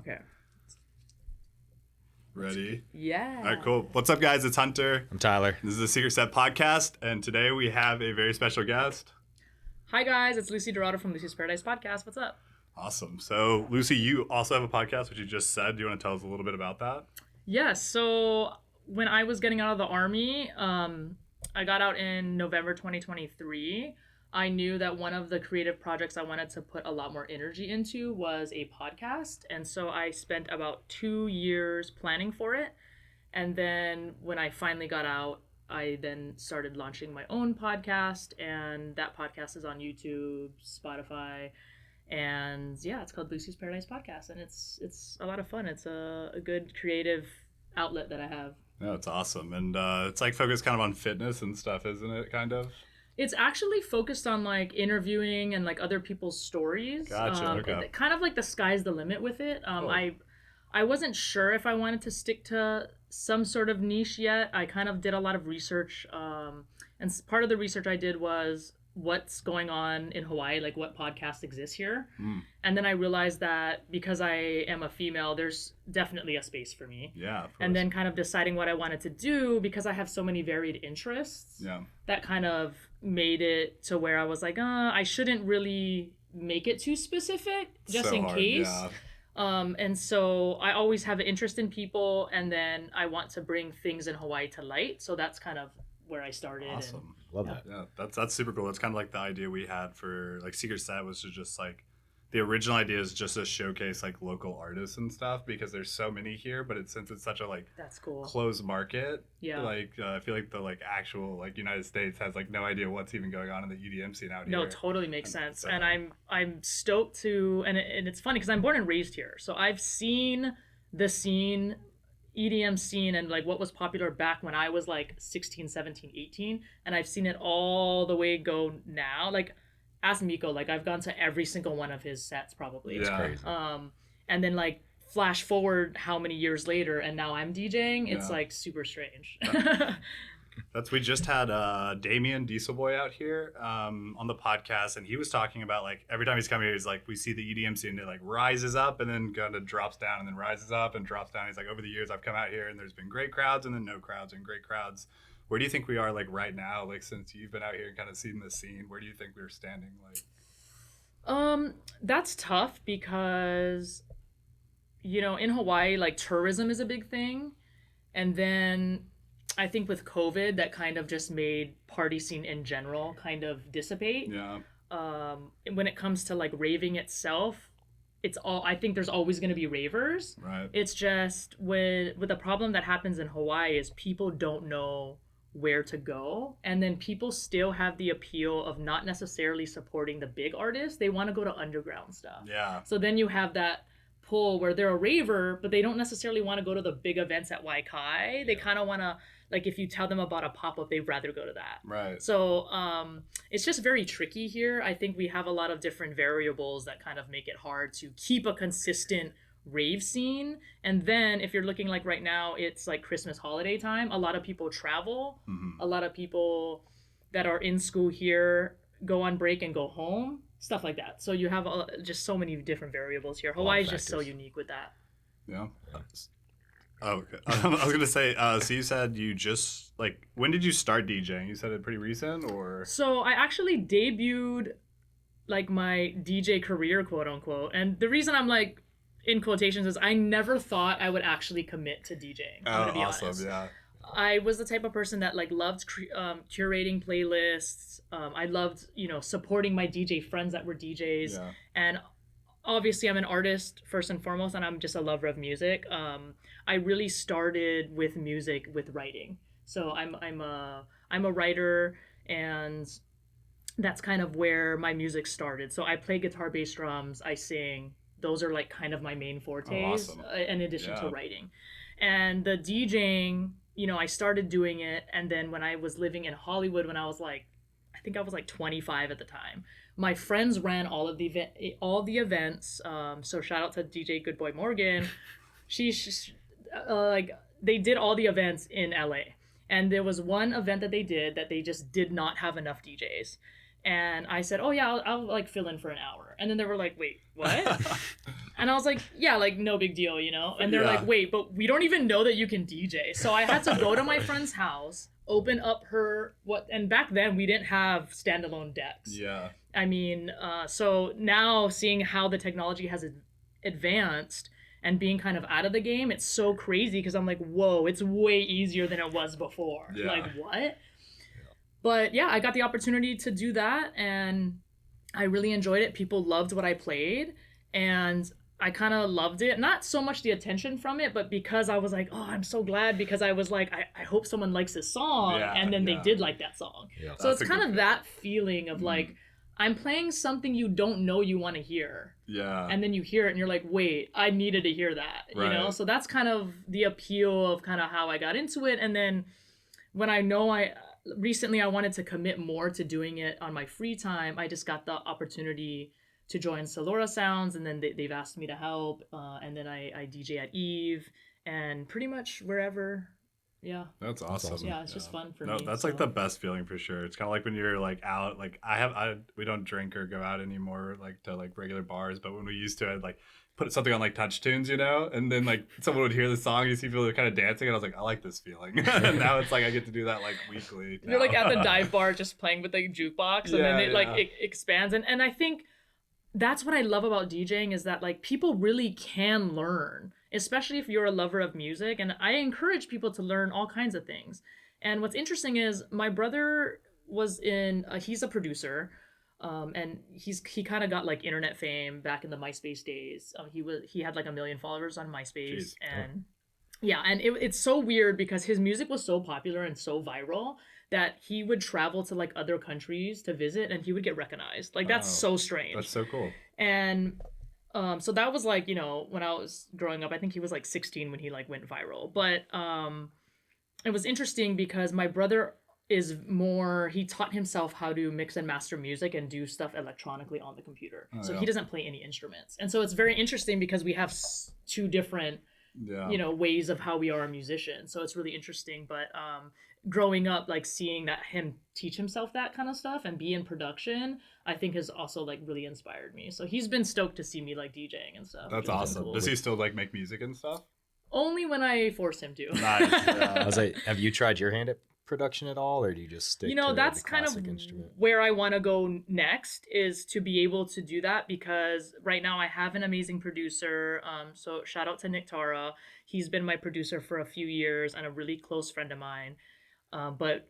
Okay. Ready? Yeah. All right, cool. What's up, guys? It's Hunter. I'm Tyler. This is the Secret Set podcast, and today we have a very special guest. Hi, guys. It's Lucy Dorado from Lucy's Paradise Podcast. What's up? Awesome. So, Lucy, you also have a podcast, which you just said. Do you want to tell us a little bit about that? Yes. So when I was getting out of the Army, I got out in November 2023. I knew that one of the creative projects I wanted to put a lot more energy into was a podcast. And so I spent about 2 years planning for it. And then when I finally got out, I then started launching my own podcast. And that podcast is on YouTube, Spotify. And yeah, it's called Lucy's Paradise Podcast. And it's a lot of fun. It's a good creative outlet that I have. No, it's awesome. And it's like focused kind of on fitness and stuff, isn't it? Kind of? It's actually focused on like interviewing and like other people's stories. Gotcha. Okay. Kind of like the sky's the limit with it. Cool. I wasn't sure if I wanted to stick to some sort of niche yet. I kind of did a lot of research. And part of the research I did was what's going on in Hawaii, like what podcasts exist here. And then I realized that because I am a female, there's definitely a space for me. Yeah, of course. And then kind of deciding what I wanted to do because I have so many varied interests. Yeah. That kind of made it to where I was like, I shouldn't really make it too specific just So in hard, case. yeah. And so I always have an interest in people, and then I want to bring things in Hawaii to light. So that's kind of where I started. Awesome. Love that. Yeah, that's super cool. That's kind of like the idea we had for like Secret Set was to just like the original idea is just to showcase like local artists and stuff because there's so many here, but since it's such a like That's cool. closed market, Yeah. like I feel like the like actual like United States has like no idea what's even going on in the EDM scene out No, here. totally makes sense. so- And I'm stoked to, and it's funny because I'm born and raised here. So I've seen the scene, EDM scene, and like what was popular back when I was like 16, 17, 18. And I've seen it all the way go now. Like, ask Miko, like I've gone to every single one of his sets probably. Yeah. Crazy. And then like flash forward how many years later, and now I'm DJing. It's Yeah. like super strange. We just had Damien Dieselboy out here on the podcast, and he was talking about like every time he's coming here, he's like, we see the EDM scene, it like rises up and then kind of drops down and then rises up and drops down. He's like, over the years I've come out here and there's been great crowds and then no crowds and great crowds. Where do you think we are like right now? Like since you've been out here and kind of seen the scene, where do you think we're standing? Like, That's tough because, you know, in Hawaii, like tourism is a big thing. And then I think with COVID, that kind of just made party scene in general kind of dissipate. yeah, When it comes to like raving itself, I think there's always going to be ravers. right. It's just with the problem that happens in Hawaii is people don't know where to go, and then people still have the appeal of not necessarily supporting the big artists. They want to go to underground stuff. Yeah, So then you have that pull where they're a raver, but they don't necessarily want to go to the big events at Waikai. They kind of want to, like, if you tell them about a pop-up, they'd rather go to that. right. So it's just very tricky here. I think we have a lot of different variables that kind of make it hard to keep a consistent rave scene. And then if you're looking like right now, it's like Christmas holiday time. A lot of people travel. Mm-hmm. A lot of people that are in school here go on break and go home. Stuff like that. So you have just so many different variables here. Hawaii is just so factors. unique with that. Yeah. Oh, okay. I was gonna say. So you said you just like when did you start DJing? You said it pretty recent, or So I actually debuted like my DJ career, quote unquote. And the reason I'm like in quotations is I never thought I would actually commit to DJing. I'm gonna be awesome, honest. yeah. I was the type of person that like loved curating playlists. I loved, you know, supporting my DJ friends that were DJs. Yeah. And obviously I'm an artist first and foremost, and I'm just a lover of music. I really started with music with writing. So I'm a writer, and that's kind of where my music started. So I play guitar, bass, drums, I sing. Those are like kind of my main fortes, awesome. In addition to Yeah. writing. And the DJing, you know, I started doing it, and then when I was living in Hollywood, when I was like, I think I was like 25 at the time, my friends ran all the events. So shout out to DJ Good Boy Morgan. She's like, they did all the events in LA, and there was one event that they did that they just did not have enough DJs. And I said, oh yeah, I'll like fill in for an hour. And then they were like, wait, what? And I was like, yeah, like no big deal, you know? And they're Yeah. like, wait, but we don't even know that you can DJ. So I had to go to my friend's house, open up and back then we didn't have standalone decks. Yeah. I mean, so now seeing how the technology has advanced and being kind of out of the game, it's so crazy because I'm like, whoa, it's way easier than it was before. Yeah. Like, what? But yeah, I got the opportunity to do that and I really enjoyed it. People loved what I played and I kind of loved it. Not so much the attention from it, but because I was like, oh, I'm so glad because I was like, I hope someone likes this song. Yeah, and then they yeah. did like that song. Yeah. So That's it's a kind good of feeling. that feeling of like, I'm playing something you don't know you want to hear. Yeah. And then you hear it and you're like, wait, I needed to hear that. You know? Right. So that's kind of the appeal of kind of how I got into it. And then when I know recently I wanted to commit more to doing it on my free time, I just got the opportunity to join Salora Sounds, and then they've asked me to help, and then I DJ at Eve, and pretty much wherever, yeah. That's awesome. Yeah, it's just fun for No, me. that's so. like the best feeling for sure. It's kind of like when you're like out, like we don't drink or go out anymore, like to like regular bars. But when we used to, I'd like put something on like Touch Tunes, you know, and then like someone would hear the song, you see people kind of dancing, and I was like, I like this feeling. And now it's like I get to do that like weekly. You're now. like at the dive bar just playing with the jukebox, and then it like it expands, and I think that's what I love about DJing is that like people really can learn, especially if you're a lover of music, and I encourage people to learn all kinds of things. And what's interesting is my brother was he's a producer, and he kind of got like internet fame back in the MySpace days. He had like 1 million followers on MySpace. Jeez. And yeah, and it's so weird because his music was so popular and so viral that he would travel to like other countries to visit and he would get recognized. Like that's so strange. That's so cool. And so that was like, you know, when I was growing up, I think he was like 16 when he like went viral. But it was interesting because my brother he taught himself how to mix and master music and do stuff electronically on the computer. So he doesn't play any instruments. And so it's very interesting because we have two different you know, ways of how we are a musician. So it's really interesting. But growing up, like seeing that him teach himself that kind of stuff and be in production, I think has also like really inspired me. So he's been stoked to see me like DJing and stuff. That's awesome. Cool. Does he still like make music and stuff? Only when I force him to. Nice. I was like, have you tried your hand at production at all, or do you just stick to that's the kind of instrument? Where I want to go next is to be able to do that, because right now I have an amazing producer. So shout out to Nick Tara. He's been my producer for a few years and a really close friend of mine. But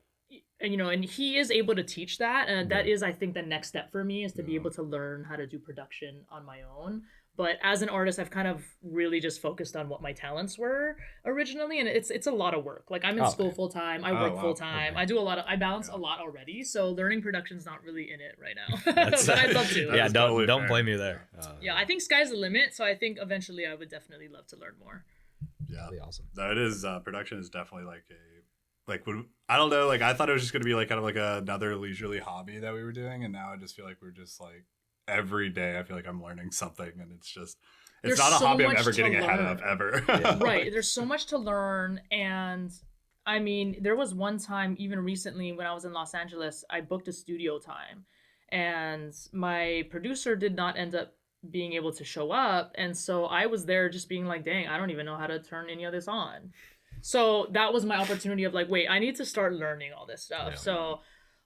you know, and he is able to teach that, and that is, I think, the next step for me is to be able to learn how to do production on my own. But as an artist, I've kind of really just focused on what my talents were originally, and it's a lot of work. Like I'm in school full time, I work full time, I balance a lot already. So learning production's not really in it right now, but I'd love to. Yeah, don't blame me there. Yeah, I think sky's the limit. So I think eventually I would definitely love to learn more. Yeah, that'd be awesome. That is production is definitely like I don't know, like I thought it was just gonna be like kind of like another leisurely hobby that we were doing, and now I just feel like we're just like every day I feel like I'm learning something, and it's There's not a so hobby I'm much ever to getting ahead learn. of ever. Right, there's so much to learn. And I mean, there was one time even recently when I was in Los Angeles, I booked a studio time and my producer did not end up being able to show up, and so I was there just being like, dang, I don't even know how to turn any of this on. So that was my opportunity of like, wait, I need to start learning all this stuff. Yeah. So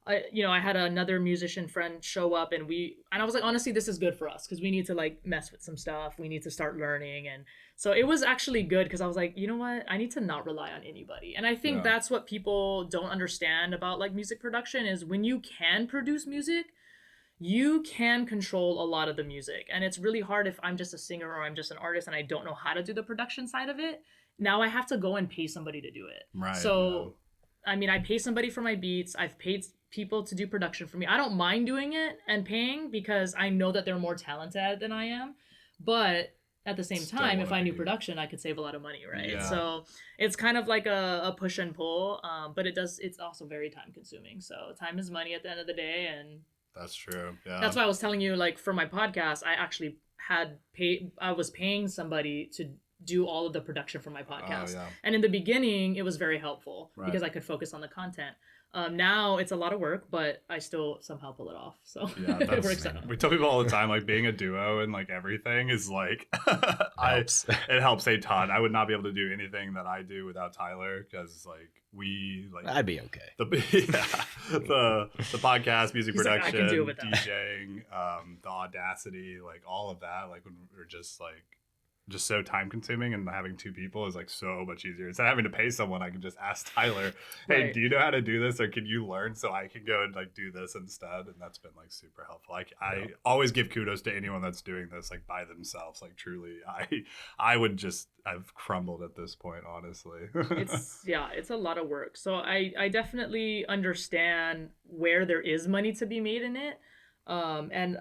I had another musician friend show up, and I was like, honestly, this is good for us because we need to like mess with some stuff. We need to start learning. And so it was actually good because I was like, you know what? I need to not rely on anybody. And I think that's what people don't understand about like music production is when you can produce music, you can control a lot of the music. And it's really hard if I'm just a singer or I'm just an artist and I don't know how to do the production side of it. Now I have to go and pay somebody to do it. Right. So, I mean, I pay somebody for my beats. I've paid people to do production for me. I don't mind doing it and paying because I know that they're more talented than I am. But at the same time, if I knew production, I could save a lot of money, right? Yeah. So it's kind of like a push and pull, but it's also very time consuming. So time is money at the end of the day, and that's true. Yeah. That's why I was telling you, like, for my podcast, I actually I was paying somebody to do all of the production for my podcast. Oh, yeah. And in the beginning, it was very helpful because I could focus on the content. Now it's a lot of work, but I still somehow pull it off. So Yeah, it works out. we tell people all the time, like being a duo and like everything is like Helps. it helps a ton. I would not be able to do anything that I do without Tyler because like we like I'd be okay. the podcast, music He's like, "I production, can do it without." DJing, the audacity, like all of that, like when we're just so time consuming, and having two people is like so much easier. Instead of having to pay someone, I can just ask Tyler, hey, Right. do you know how to do this, or can you learn so I can go and like do this instead? And that's been like super helpful. Like I always give kudos to anyone that's doing this like by themselves. Like truly, I've crumbled at this point, honestly. It's a lot of work. So I definitely understand where there is money to be made in it. And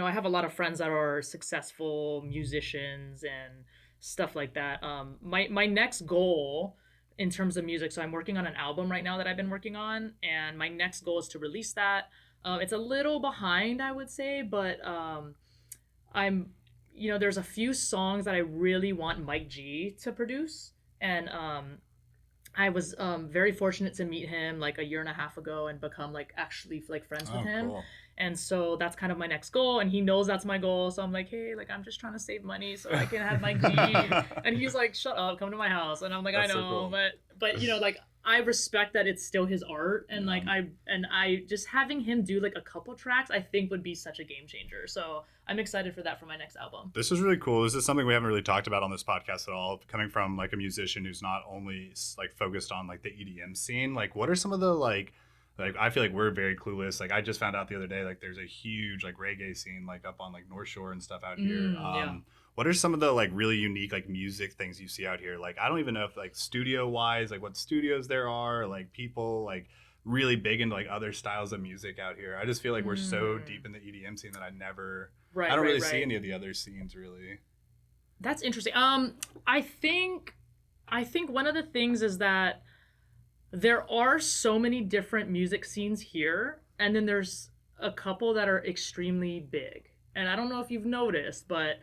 I have a lot of friends that are successful musicians and stuff like that. My next goal in terms of music, so I'm working on an album right now that I've been working on, and my next goal is to release that. It's a little behind, I would say, but I'm there's a few songs that I really want Mike G to produce, and I was very fortunate to meet him like a year and a half ago and become like actually like friends with him. Cool. And so that's kind of my next goal, and he knows that's my goal. So I'm like, hey, like I'm just trying to save money so I can have my G. And he's like, shut up, come to my house. And I'm like, That's I so know, cool. but like I respect that it's still his art, and like I just having him do like a couple tracks I think would be such a game changer. So I'm excited for that for my next album. This is really cool. This is something we haven't really talked about on this podcast at all. Coming from like a musician who's not only like focused on like the EDM scene, like what are some of the like I feel like we're very clueless. Like I just found out the other day, like there's a huge like reggae scene like up on like North Shore and stuff out here. Yeah. What are some of the like really unique like music things you see out here? Like I don't even know if like studio wise, like what studios there are, or, like people like really big into like other styles of music out here. I just feel like we're so deep in the EDM scene that I don't really see any of the other scenes really. That's interesting. I think one of the things is that there are so many different music scenes here, and then there's a couple that are extremely big. And I don't know if you've noticed, but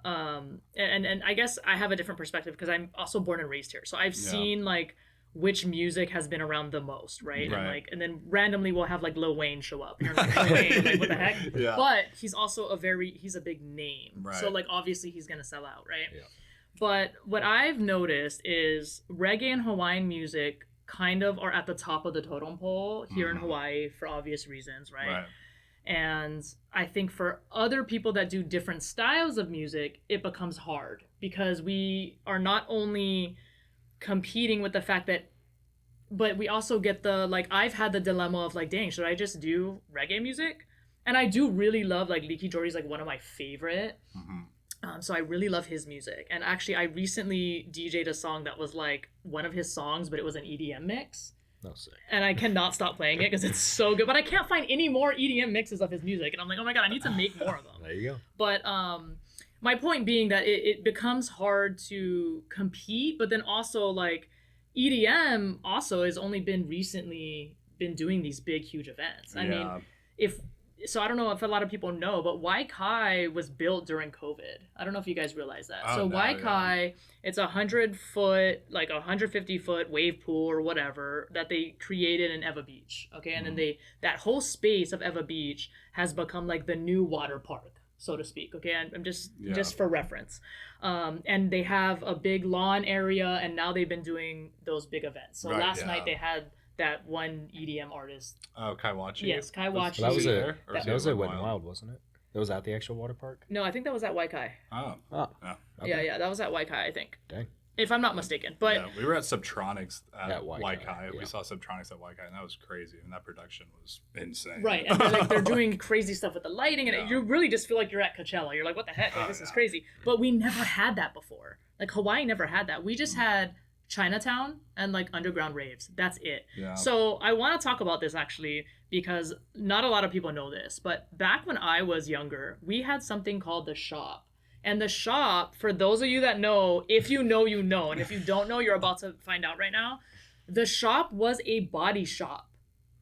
and I guess I have a different perspective because I'm also born and raised here. So I've seen like which music has been around the most, right? And then randomly we'll have like Lil Wayne show up. And you're like, Lil Wayne, like what the heck? Yeah. But he's also he's a big name. Right. So like obviously he's gonna sell out, right? Yeah. But what I've noticed is reggae and Hawaiian music kind of are at the top of the totem pole here in Hawaii for obvious reasons, right? And I think for other people that do different styles of music, it becomes hard because we are not only competing with the fact that, but we also get the, like, I've had the dilemma of like, dang, should I just do reggae music? And I do really love, like, Leaky Jordy's like one of my favorite. So I really love his music. And actually, I recently DJ'd a song that was like one of his songs, but it was an EDM mix. No, sick. And I cannot stop playing it because it's so good. But I can't find any more EDM mixes of his music. And I'm like, oh my God, I need to make more of them. There you go. But my point being that it becomes hard to compete, but then also like EDM also has only been recently been doing these big, huge events. I mean, so I don't know if a lot of people know, but Waikai was built during COVID. I don't know if you guys realize that. Waikai, it's 100-foot, like 150-foot wave pool or whatever that they created in Eva Beach. Okay, and then that whole space of Eva Beach has become like the new water park, so to speak. Okay, and I'm just for reference. And they have a big lawn area, and now they've been doing those big events. So last night they had that one EDM artist. Oh, Kaiwachi. Yes, Kaiwachi. That was there? Or that was at Wet n Wild, wasn't it? That was at the actual water park. No, I think that was at Waikai. Oh. Okay. Yeah, that was at Waikai, I think. Dang. If I'm not mistaken. But yeah, we were at Subtronics at Waikai. Yeah. We saw Subtronics at Waikai, and that was crazy. And that production was insane. Right, and they're doing crazy stuff with the lighting, and you really just feel like you're at Coachella. You're like, what the heck? Like, this is crazy. But we never had that before. Like, Hawaii never had that. We just had Chinatown and like underground raves. That's it. Yeah. So I want to talk about this actually because not a lot of people know this, but back when I was younger, we had something called the Shop. And the Shop, for those of you that know, if you know, you know, and if you don't know, you're about to find out right now. The Shop was a body shop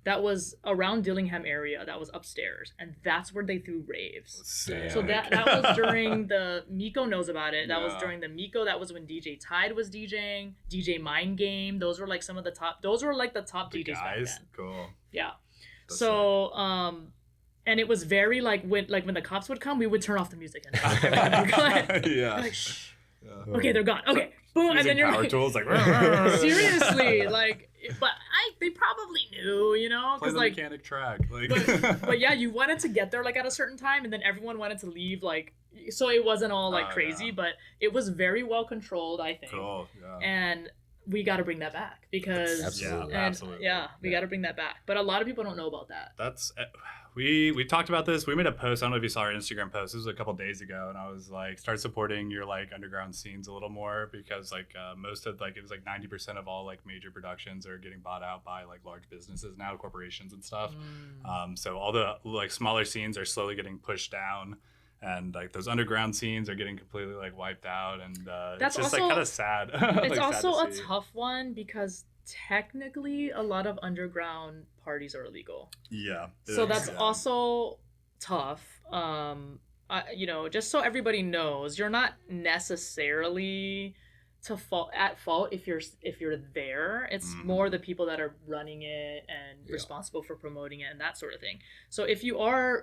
that was around Dillingham area, that was upstairs, and that's where they threw raves. Sick. So that was during the Miko knows about it. That was Yeah. during the Miko. That was when DJ Tide was DJing. DJ Mind Game. Those were like some of the top. Those were like the top The DJs back guys, then. cool. Yeah. That's So and it was very like when the cops would come, we would turn off the music and yeah. like shh. Yeah. Okay, they're gone. Okay, boom, and Using then you're power like, tools like seriously, like, but they probably knew, you know, play because the like, mechanic track, like. but yeah, you wanted to get there like at a certain time, and then everyone wanted to leave, like, so it wasn't all like crazy, yeah. but it was very well controlled, I think. Cool. Yeah. And we got to bring that back because Absolutely. and, yeah, we got to bring that back. But a lot of people don't know about that. That's we talked about this. We made a post. I don't know if you saw our Instagram post. This was a couple days ago, and I was like, start supporting your like underground scenes a little more because like most of like it was like 90% of all like major productions are getting bought out by like large businesses now, corporations and stuff. So all the like smaller scenes are slowly getting pushed down. And like those underground scenes are getting completely like wiped out, and That's it's just also, like kind of sad. It's like, also sad a to see. tough one because technically a lot of underground parties are illegal. Yeah. So it is, that's also tough. You know, just so everybody knows, you're not necessarily at fault if you're there. It's more the people that are running it and responsible for promoting it and that sort of thing. So if you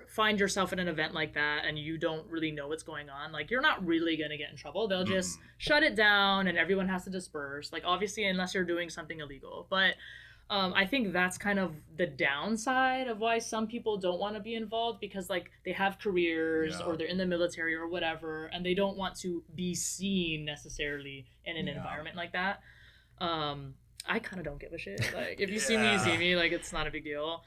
find yourself at an event like that and you don't really know what's going on, like you're not really gonna get in trouble. They'll just shut it down and everyone has to disperse. Like obviously unless you're doing something illegal, but I think that's kind of the downside of why some people don't want to be involved because like they have careers or they're in the military or whatever and they don't want to be seen necessarily in an environment like that. I kind of don't give a shit. Like if you see me, you see me. Like it's not a big deal.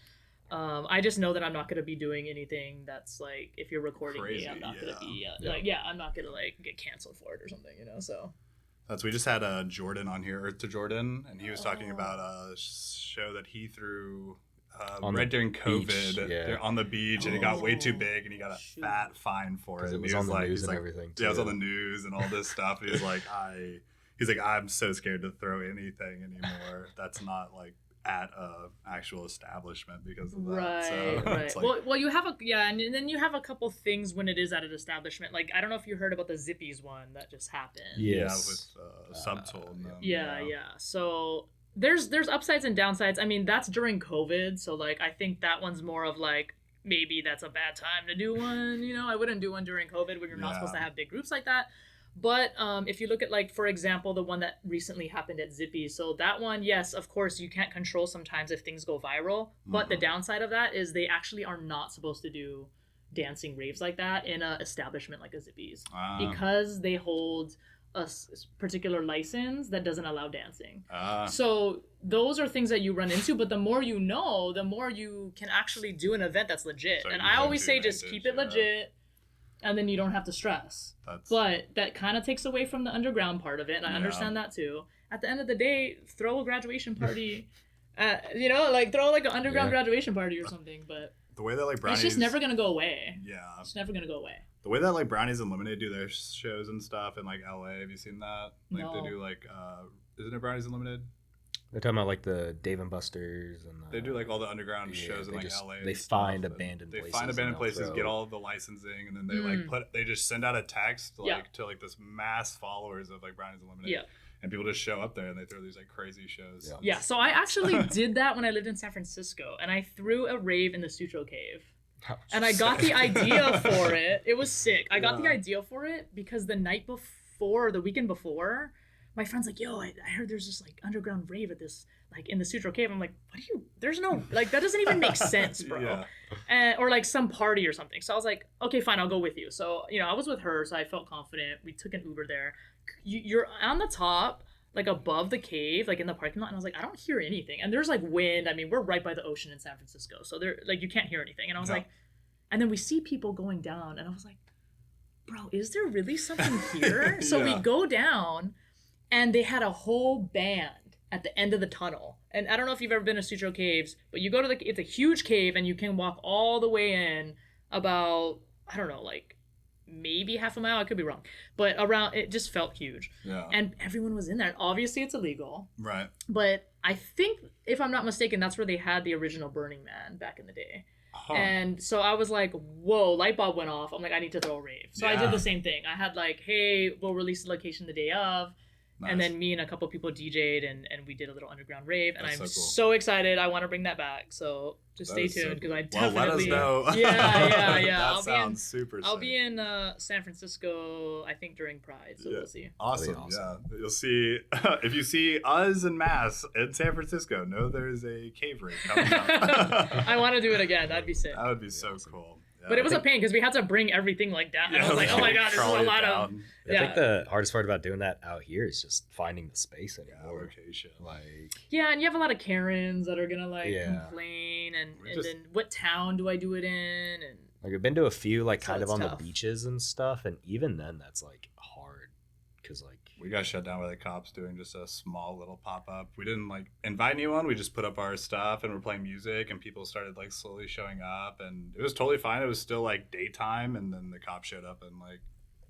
I just know that I'm not gonna be doing anything that's like if you're recording Crazy, me, I'm not gonna be I'm not gonna like get canceled for it or something, you know. So. We just had Jordan on here, Earth to Jordan, and he was talking about a show that he threw right during COVID. They're on the beach, and it got way too big, and he got a fat fine for it. It was on the news and everything. Yeah, it was on the news and all this stuff. And he's like, I'm so scared to throw anything anymore. That's not like at a actual establishment because of that. Right. Like, well, you have and then you have a couple things when it is at an establishment. Like I don't know if you heard about the Zippies one that just happened. Yes. Yeah, with Subtool. Yeah. So there's upsides and downsides. I mean, that's during COVID, so like I think that one's more of like maybe that's a bad time to do one. You know, I wouldn't do one during COVID when you're not supposed to have big groups like that. But if you look at, like, for example, the one that recently happened at Zippy, so that one, yes, of course, you can't control sometimes if things go viral. But the downside of that is they actually are not supposed to do dancing raves like that in an establishment like a Zippy's because they hold a particular license that doesn't allow dancing. So those are things that you run into, but the more you know, the more you can actually do an event that's legit. So and I always say just keep it legit. And then you don't have to stress. But that kind of takes away from the underground part of it, and I understand that too. At the end of the day, throw a graduation party, you know, like throw like an underground graduation party or something. But the way that like Brownies, it's just never gonna go away. Yeah, it's never gonna go away. The way that like Brownies Unlimited do their shows and stuff in like LA, have you seen that? Like they do like, isn't it Brownies Unlimited? They're talking about like the Dave and Buster's and they do like all the underground shows in like LA. They find abandoned places. They find abandoned places, get all of the licensing, and then they they just send out a text to like this mass followers of like Brownies Unlimited. Yeah. And people just show up there and they throw these like crazy shows. Yeah. So I actually did that when I lived in San Francisco, and I threw a rave in the Sutro Cave. And I got the idea for it. It was sick. I got the idea for it because the night before, the weekend before, my friend's like, yo, I heard there's this like underground rave at this, like in the Sutro Cave. I'm like, there's no, like, that doesn't even make sense, bro. Or like some party or something. So I was like, okay, fine, I'll go with you. So, you know, I was with her, so I felt confident. We took an Uber there. You're on the top, like above the cave, like in the parking lot. And I was like, I don't hear anything. And there's like wind. I mean, we're right by the ocean in San Francisco. So there, like, you can't hear anything. And I was like, and then we see people going down. And I was like, bro, is there really something here? So we go down. And they had a whole band at the end of the tunnel. And I don't know if you've ever been to Sutro Caves, but you go to it's a huge cave and you can walk all the way in about, I don't know, like maybe half a mile. I could be wrong. But around, it just felt huge. Yeah. And everyone was in there. And obviously it's illegal. Right. But I think, if I'm not mistaken, that's where they had the original Burning Man back in the day. Huh. And so I was like, whoa, light bulb went off. I'm like, I need to throw a rave. So I did Yeah. the same thing. I had like, hey, we'll release the location the day of. Nice. And then me and a couple people DJ'd and we did a little underground rave. And That's I'm so cool. so excited. I want to bring that back. So just That stay is so tuned because I cool. Well, definitely. let us know. Yeah. That sounds super I'll sick. be in San Francisco, I think, during Pride. So we'll see. Awesome. That'd be awesome. Yeah. You'll see, if you see us en masse in San Francisco, know there's a cave rave coming up. I want to do it again. That'd be sick. That would be so cool. Yeah. But it was a pain because we had to bring everything like down. Yeah, I was like, oh my god, this is a trolley lot of. down. I think the hardest part about doing that out here is just finding the space anymore. location. Like, Yeah, and you have a lot of Karens that are gonna like Yeah. complain, and Just- then what town do I do it in? And I've been to a few like So kind of it's on tough. the beaches and stuff, and even then that's like hard because like We got shut down by the cops doing just a small little pop up. We didn't like invite anyone. We just put up our stuff and we're playing music, and people started like slowly showing up, and it was totally fine. It was still like daytime, and then the cops showed up and like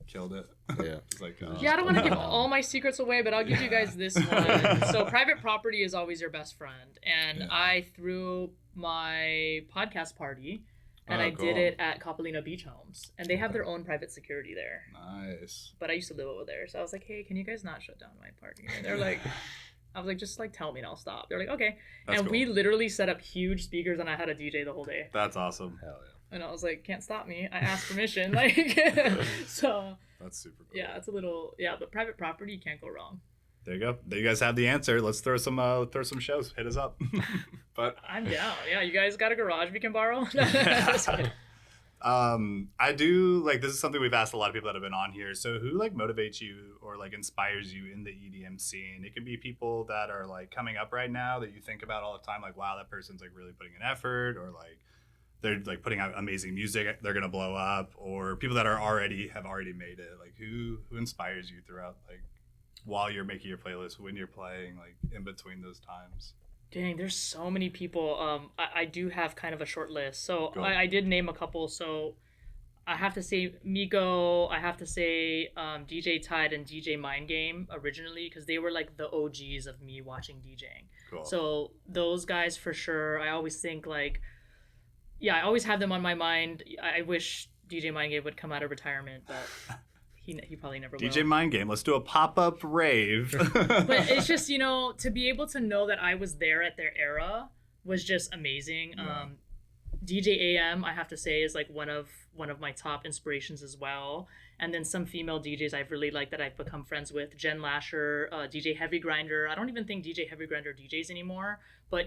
killed it. Yeah. It's like yeah, I don't want to give no. all my secrets away, but I'll give you guys this one. So private property is always your best friend, and Yeah. I threw my podcast party, and Oh, I did cool. it at Kapalina Beach Homes, and they have their own private security there. Nice. But I used to live over there, so I was like, hey, can you guys not shut down my party? And they're like, I was like, just like tell me and I'll stop. They're like, okay. That's And cool. we literally set up huge speakers, and I had a DJ the whole day. That's awesome. hell And I was like, can't stop me. I asked permission. Like, so That's super cool. yeah, it's a little, yeah, but private property, you can't go wrong. There you go. There you guys have the answer. Let's throw some shows. Hit us up. But I'm down. Yeah, you guys got a garage we can borrow? Just kidding. I do like, this is something we've asked a lot of people that have been on here. So who like motivates you or like inspires you in the EDM scene? It can be people that are like coming up right now that you think about all the time, like, wow, that person's like really putting an effort, or like they're like putting out amazing music, they're gonna blow up, or people that are have already made it. Like who inspires you throughout, like while you're making your playlist, when you're playing, like in between those times? Dang, there's so many people. I do have kind of a short list. So Go. I did name a couple. So I have to say Miko, I have to say DJ Tide and DJ Mind Game originally, because they were like the OGs of me watching DJing. Cool. So those guys for sure. I always think like, yeah, I always have them on my mind. I wish DJ Mind Game would come out of retirement, but he probably never will. DJ Mind Game, let's do a pop-up rave. But it's just, to be able to know that I was there at their era was just amazing. Yeah. DJ AM, I have to say, is like one of my top inspirations as well. And then some female DJs I've really liked that I've become friends with: Jen Lasher, DJ Heavy Grinder. I don't even think DJ Heavy Grinder DJs anymore, but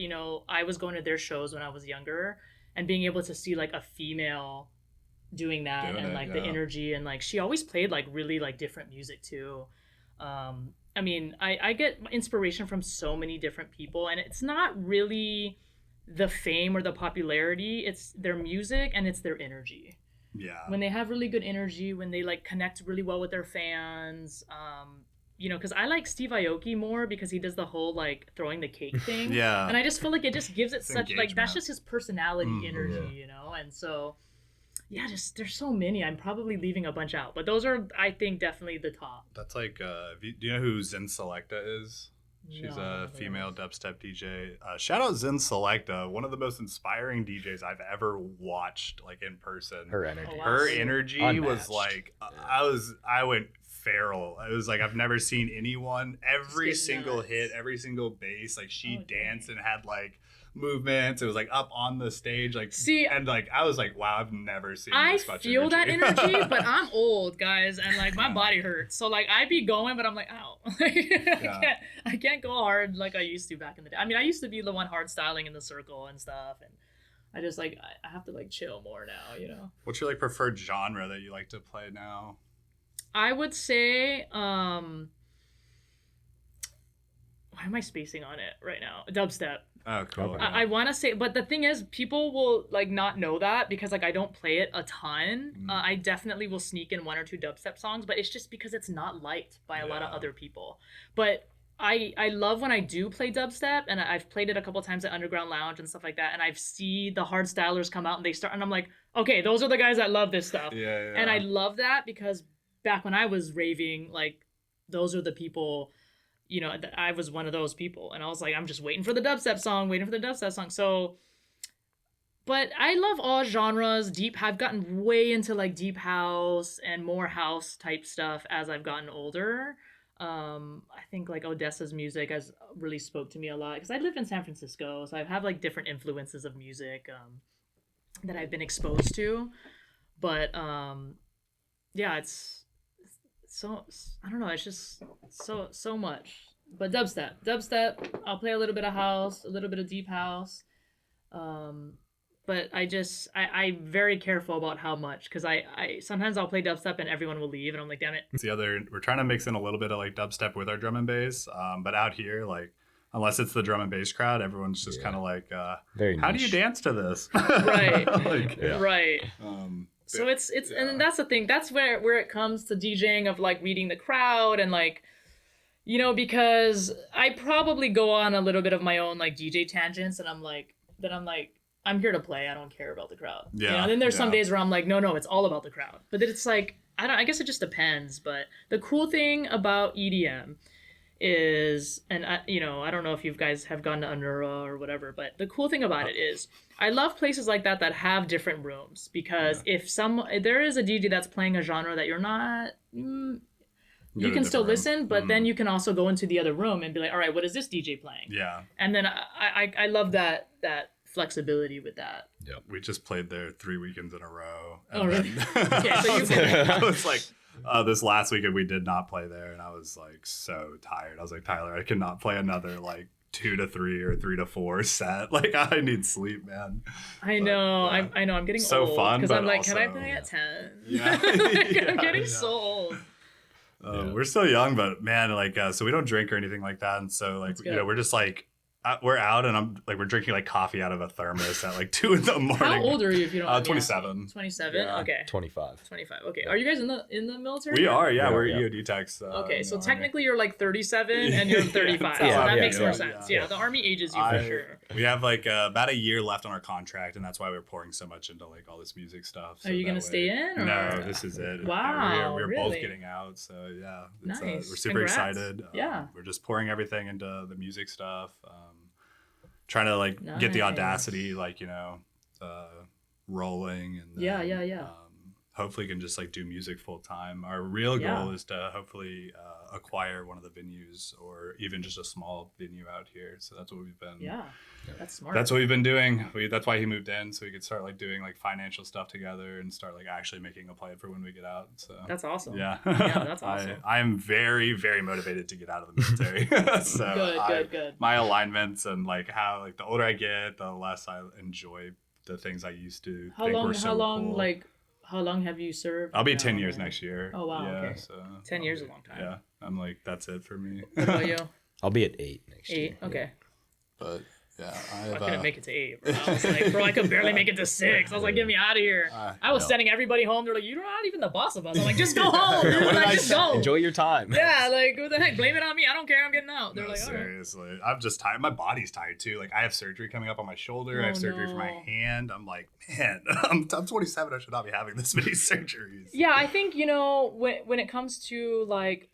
I was going to their shows when I was younger, and being able to see like a female doing that, Doing and it, like yeah. the energy, and like she always played like really like different music too. I mean, I get inspiration from so many different people, and it's not really the fame or the popularity, it's their music and it's their energy. Yeah. When they have really good energy, when they like connect really well with their fans, because I like Steve Aoki more because he does the whole like throwing the cake thing. Yeah. And I just feel like it just gives it It's such like engagement. that's just his personality energy, Yeah. and so yeah, just there's so many. I'm probably leaving a bunch out, but those are, I think, definitely the top. That's like, do you know who Zen Selecta is? She's No, I a don't know. female dubstep DJ. Shout out Zen Selecta, one of the most inspiring DJs I've ever watched, like in person. Her energy. Oh, wow. Her energy was Unmatched. like, Yeah. I went feral. It was like, I've never seen anyone. Every Just get single nuts. hit, every single bass, like she Oh, dang. danced and had like movements. It was like up on the stage, like See, and like I was like, wow, I've never seen I this much feel that energy. energy, but I'm old, guys, and like my Yeah. body hurts. So like I be going, but I'm like, ow. I can't go hard like I used to back in the day. I mean, I used to be the one hard styling in the circle and stuff, and I just like I have to like chill more now. What's your like preferred genre that you like to play now? I would say, why am I spacing on it right now? Dubstep. Oh, cool. Okay. I want to say, but the thing is, people will like not know that because like I don't play it a ton. Mm. I definitely will sneak in one or two dubstep songs, but it's just because it's not liked by a lot of Yeah. other people. But I love when I do play dubstep, and I've played it a couple times at Underground Lounge and stuff like that, and I've see the hard stylers come out and they start, and I'm like, okay, those are the guys that love this stuff. Yeah. And I love that because back when I was raving, like those are the people, I was one of those people, and I was like, I'm just waiting for the dubstep song. So, but I love all genres. I've gotten way into like deep house and more house type stuff as I've gotten older. I think like Odessa's music has really spoke to me a lot because I live in San Francisco, so I have like different influences of music that I've been exposed to. But yeah, it's so, I don't know, it's just so much. But dubstep, I'll play a little bit of house, a little bit of deep house. Um, but I'm very careful about how much, because I sometimes I'll play dubstep and everyone will leave, and I'm like, damn it. It's the other. We're trying to mix in a little bit of like dubstep with our drum and bass, but out here, like, unless it's the drum and bass crowd, everyone's just kind of like, Very how do niche. you dance to this? Right. Like, Right. So yeah. it's and that's the thing. That's where it comes to DJing, of like reading the crowd and like, because I probably go on a little bit of my own like DJ tangents, and I'm like, I'm here to play. I don't care about the crowd. Yeah, Then there's some yeah. days where I'm like, no, it's all about the crowd. But then it's like, I guess it just depends. But the cool thing about EDM is, and I don't know if you guys have gone to Anura or whatever, but the cool thing about it is I love places like that have different rooms, because if there is a DJ that's playing a genre that you're not, Go you to a can still different room. listen, but then you can also go into the other room and be like, all right, what is this DJ playing? Yeah. And then I love that flexibility with that. We just played there 3 weekends in a row. Oh, really? Then- Okay, so you've been I was like, this last weekend we did not play there, and I was like so tired. I was like, Tyler, I cannot play another like 2 to 3 or 3 to 4 set. Like, I need sleep, man. I know. yeah. I know. I'm getting So old, fun, because but I'm like, can I also- play at 10? Yeah. Like, Yeah, I'm getting yeah. so old. We're still young, but man, like, so we don't drink or anything like that, and so like, That's good. we're just like, we're out, and I'm like, we're drinking like coffee out of a thermos at like 2 in the morning. How old are you, if you don't mind me 27. asking? 27? Yeah. Okay. 25. 25. Okay. Are you guys in the military? We are, yeah, Yeah, we're yeah. EOD techs. Okay, in so the Army. technically you're like 37 and you're 35. Yeah, so that yeah, makes more yeah, sense. yeah. Yeah, the Army ages you for sure. We have like about a year left on our contract, and that's why we're pouring so much into like all this music stuff. So Are you that gonna way- stay in, or- No, this is it. Wow, we're both really? getting out, so yeah, Nice. we're super Congrats. excited. Yeah. We're just pouring everything into the music stuff. Trying to like get the Nice. audacity, like rolling, and then, Yeah. hopefully can just like do music full time. Our real Yeah. goal is to hopefully acquire one of the venues, or even just a small venue out here. So that's what we've been. Yeah. That's smart. That's what we've been doing. That's why he moved in, so we could start like doing like financial stuff together and start like actually making a plan for when we get out. So That's awesome. yeah, Yeah, that's awesome. I am very, very motivated to get out of the military. So Good. my alignments, and like how like the older I get, the less I enjoy the things I used to How think long? were so How long? cool. Like, how long have you served? I'll be now? 10 years next year. Oh, wow, Yeah, okay. so 10 years is a long time. Yeah, I'm like, that's it for me. What about you? I'll be at 8 next year. 8. Okay. But yeah, I couldn't make it to 8, bro. I was like, bro, I could barely make it to 6. I was like, get me out of here. I was sending everybody home. They're like, you're not even the boss of us. I'm like, just go home, dude. What did Like, I just say? go. Enjoy your time. Yeah, like, what the heck? Blame it on me. I don't care. I'm getting out. They're No, like, all right. seriously, I'm just tired. My body's tired too. Like, I have surgery coming up on my shoulder. I Oh, have surgery for my no. hand. I'm like, man, I'm 27. I should not be having this many surgeries. Yeah, I think, when it comes to like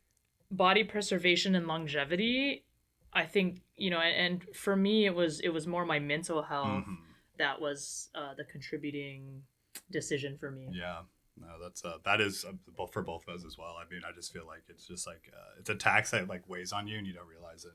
body preservation and longevity, I think, and for me it was more my mental health Mhm. that was the contributing decision for me. Yeah. No, that is both for both of us as well. I mean, I just feel like it's just like it's a tax that like weighs on you, and you don't realize it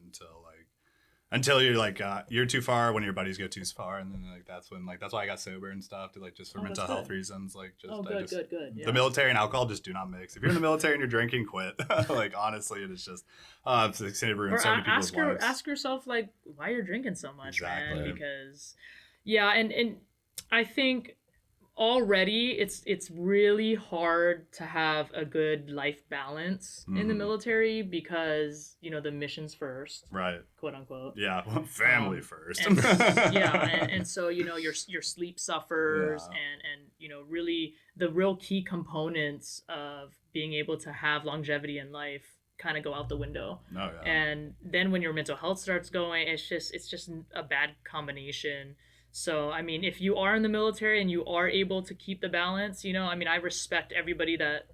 until you're like you're too far when your buddies go too far, and then like that's why I got sober and stuff, to like just for Oh, mental that's health good. reasons. Like just Oh, good. Yeah. the military and alcohol just do not mix. If you're in the military and you're drinking, quit. Like, honestly, it is just it's like ruined Or so many people's lives. ask yourself like why you're drinking so much, man. Exactly. Because and I think already it's really hard to have a good life balance in the Mhm. military, because the mission's first, Right. quote unquote. Yeah. Family first. And, and so your sleep suffers, Yeah. and really the real key components of being able to have longevity in life kind of go out the window. No, yeah. And then when your mental health starts going, it's just a bad combination. So I mean, if you are in the military and you are able to keep the balance, I mean, I respect everybody that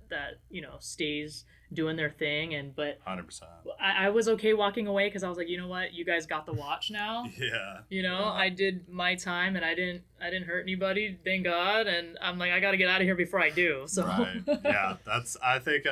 stays doing their thing. But 100%. I was okay walking away because I was like, you know what, you guys got the watch now. Yeah. You know, Yeah. I did my time and I didn't hurt anybody, thank God. And I'm like, I got to get out of here before I do. So Right. Yeah. I think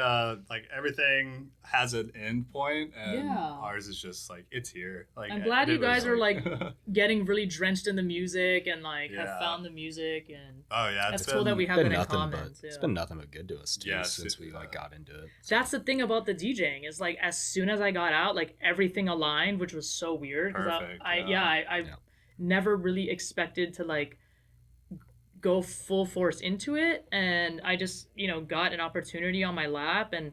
like everything has an end point, and Yeah. ours is just like it's here. Like I'm glad you guys are like like getting really drenched in the music and like Yeah. have found the music, and oh yeah, it's it's cool that we been- have Been that in nothing common. but too. it's been nothing but good to us too Yeah, since we like got into it. That's the thing about the DJing is like as soon as I got out, like everything aligned, which was so weird because Perfect, I yeah. never really expected to like go full force into it, and I just got an opportunity on my lap, and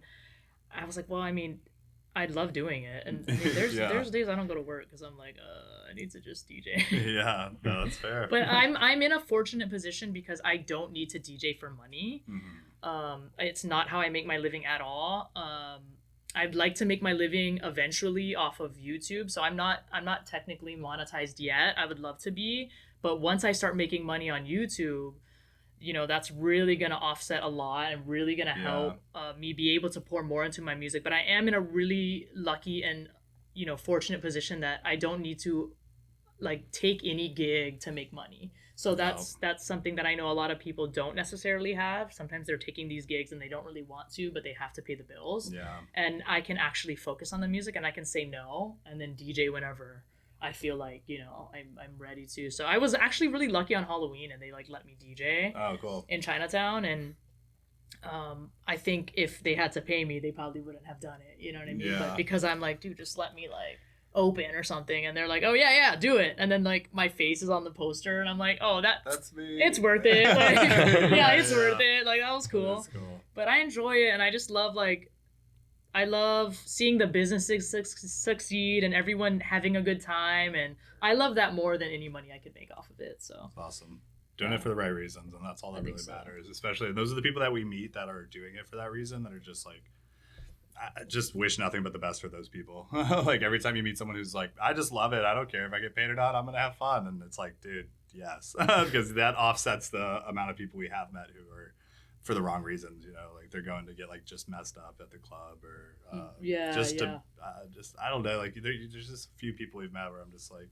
I was like, well, I mean, I love doing it, and I mean, there's Yeah. there's days I don't go to work because I'm like, I need to just DJ. Yeah, no, that's fair. But I'm in a fortunate position because I don't need to DJ for money. It's not how I make my living at all. I'd like to make my living eventually off of YouTube, so I'm not technically monetized yet. I would love to be, but once I start making money on YouTube, that's really gonna offset a lot and really gonna help me be able to pour more into my music. But I am in a really lucky and fortunate position that I don't need to like take any gig to make money. So that's something that I know a lot of people don't necessarily have. Sometimes they're taking these gigs and they don't really want to, but they have to pay the bills. Yeah. And I can actually focus on the music and I can say no and then DJ whenever I feel like, I'm ready to. So I was actually really lucky on Halloween and they like let me DJ Oh, cool. in Chinatown, and I think if they had to pay me, they probably wouldn't have done it. You know what I mean? Yeah. But because I'm like, dude, just let me like open or something, and they're like, oh yeah, do it, and then like my face is on the poster, and I'm like, oh That's me. it's worth it. Like, yeah, it's Yeah. worth it. Like that was cool. That's cool. But I enjoy it, and I just love like. I love seeing the businesses succeed and everyone having a good time, and I love that more than any money I could make off of it. So That's awesome. Doing it for the right reasons, and that's all that I think really so. matters. Especially those are the people that we meet that are doing it for that reason. That are just like, I just wish nothing but the best for those people. Like every time you meet someone who's like, I just love it. I don't care if I get paid or not. I'm gonna have fun, and it's like, dude, yes, because that offsets the amount of people we have met who are for the wrong reasons. Like they're going to get like just messed up at the club or just I don't know. Like there's just a few people we've met where I'm just like,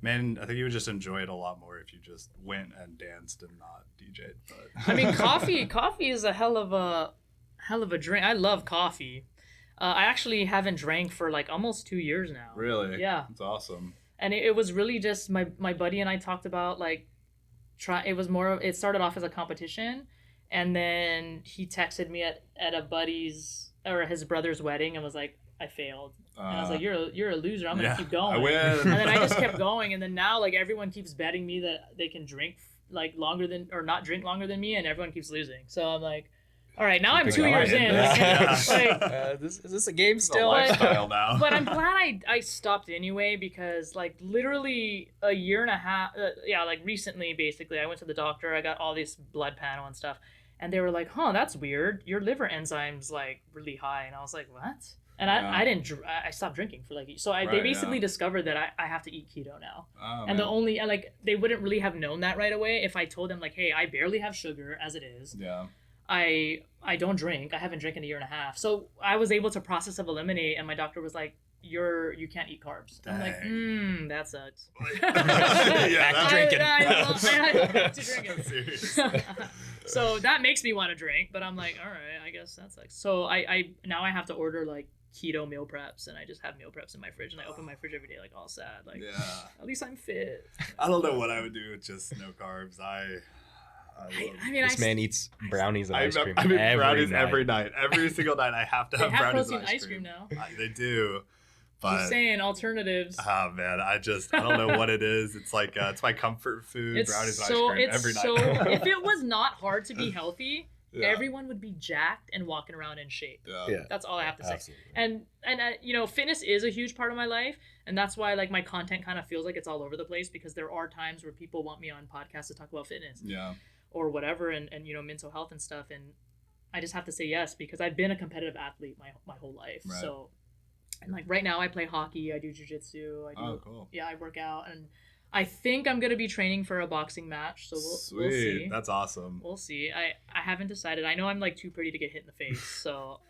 man, I think you would just enjoy it a lot more if you just went and danced and not DJ'd. But I mean, coffee is a hell of a drink. I love coffee. I actually haven't drank for like almost 2 years now. Really? Yeah. It's awesome. And it was really just my buddy and I talked about like it started off as a competition, and then he texted me at a buddy's or his brother's wedding and was like, I failed. And I was like, you're a loser. I'm gonna keep going. I win. And then I just kept going, and then now like everyone keeps betting me that they can drink like longer than or not drink longer than me, and everyone keeps losing. So I'm like, all right, now I'm 2 years in. Yeah. Like, Is this a game It's a still? lifestyle now. but I'm glad I stopped anyway, because like literally a year and a half, like recently, basically, I went to the doctor. I got all this blood panel and stuff, and they were like, "Huh, that's weird. Your liver enzymes like really high." And I was like, "What?" And I stopped drinking for like they basically discovered that I have to eat keto now. Oh, and man. they wouldn't really have known that right away if I told them like, "Hey, I barely have sugar as it is. Yeah. I don't drink. I haven't drank in a year and a half." So I was able to process of eliminate, and my doctor was like, you can't eat carbs. I'm like, that sucks. Yeah, Back to drinking. I have to drink it. Seriously. So that makes me want to drink, but I'm like, all right, I guess that sucks. So I now I have to order like keto meal preps, and I just have meal preps in my fridge, and I open my fridge every day like all sad. Like, Yeah. at least I'm fit. I don't know what I would do with just no carbs. I mean, This man eats brownies and ice cream I mean, every brownies night. every night. Every single night I have to they have have brownies protein and ice cream now. They do. But Just saying, alternatives. oh man, I don't know what it is. It's like it's my comfort food, brownies and ice cream every night. So if it was not hard to be healthy, Yeah. everyone would be jacked and walking around in shape. Yeah. That's all I have to say. Absolutely. And fitness is a huge part of my life, and that's why like my content kind of feels like it's all over the place, because there are times where people want me on podcasts to talk about fitness Yeah. or whatever, and mental health and stuff, and I just have to say yes because I've been a competitive athlete my whole life. Right. So, and like right now I play hockey, I do jiu-jitsu, Oh, cool. yeah, I work out, and I think I'm gonna be training for a boxing match, so we'll see. That's awesome. We'll see. I haven't decided. I know I'm like too pretty to get hit in the face, so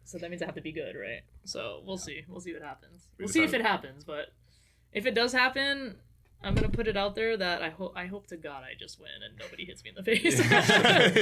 So that means I have to be good, right? So we'll see. We'll see what happens. We We'll just see if have- it happens, but if it does happen, I'm gonna put it out there that I hope to God I just win and nobody hits me in the face.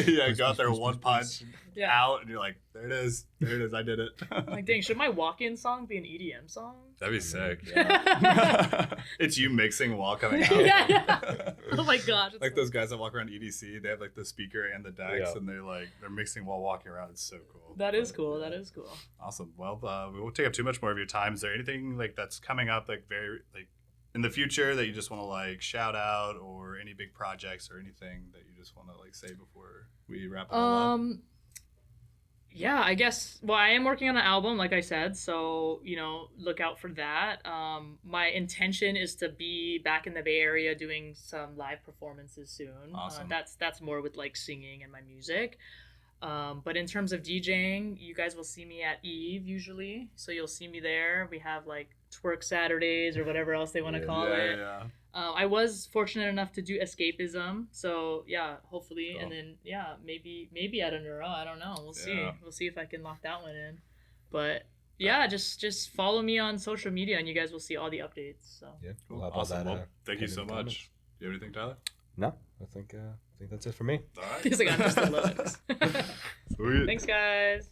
Yeah, you got there one punch Yeah. out, and you're like, there it is, I did it. Like, dang, should my walk-in song be an EDM song? That'd be sick. Yeah. It's you mixing while coming out. Yeah. Oh my gosh. it's Like so- those guys that walk around EDC, they have like the speaker and the decks, Yeah. and they're mixing while walking around. It's so cool. That is cool. That is cool. Awesome. Well, we won't take up too much more of your time. Is there anything like that's coming up, like very like in the future that you just want to like shout out, or any big projects or anything that you just want to like say before we wrap it all up? Yeah, I guess. Well, I am working on an album, like I said, so look out for that. My intention is to be back in the Bay Area doing some live performances soon. Awesome. That's more with like singing and my music. But in terms of DJing, you guys will see me at Eve usually, so you'll see me there. We have like twerk Saturdays or whatever else they want to Yeah. call it. Yeah. I was fortunate enough to do escapism, so yeah, hopefully, Cool. and then yeah, maybe at a neuro. I don't know. We'll see. Yeah. We'll see if I can lock that one in. But yeah, just follow me on social media, and you guys will see all the updates. So Yeah. Cool. We'll have all Awesome. that, Well, thank you pinned so in the much. comments. Do you have anything, Tyler? No, I think that's it for me. All right. he's like, I'm just the looks. Sweet. Thanks, guys.